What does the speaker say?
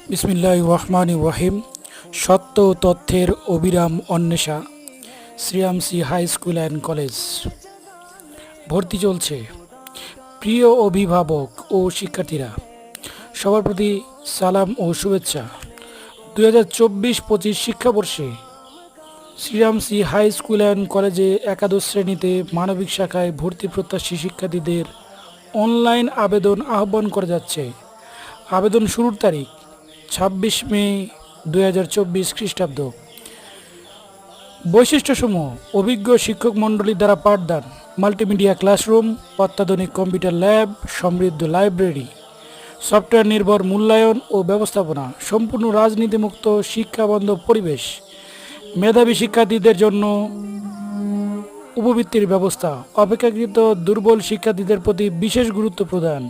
বিসমিল্লাহির রহমানির রহিম। সত্য ও তথ্যের অবিরাম অন্বেষা। Sriramsi high school and college ভর্তি চলছে। প্রিয় অভিভাবক ও শিক্ষার্থীরা, সবার প্রতি সালাম ও শুভেচ্ছা। 2024-25 শিক্ষাবর্ষে শ্রীরামসি হাই স্কুল অ্যান্ড কলেজে একাদশ শ্রেণীতে মানবিক শাখায় ভর্তি প্রত্যাশী শিক্ষার্থীদের অনলাইন আবেদন আহ্বান করা যাচ্ছে। আবেদন শুরুর তারিখ 26 মে 2024 খ্রিস্টাব্দ। বৈশিষ্ট্যসমূহ: অভিজ্ঞ শিক্ষক মণ্ডলী দ্বারা পাঠদান, মাল্টিমিডিয়া ক্লাসরুম, অত্যাধুনিক কম্পিউটার ল্যাব, সমৃদ্ধ লাইব্রেরি, সফটওয়্যার নির্ভর মূল্যায়ন ও ব্যবস্থাপনা, সম্পূর্ণ রাজনীতিমুক্ত শিক্ষাবান্ধব পরিবেশ, মেধাবী শিক্ষার্থীদের জন্য উপবৃত্তির ব্যবস্থা, অপেক্ষাকৃত দুর্বল শিক্ষার্থীদের প্রতি বিশেষ গুরুত্ব প্রদান।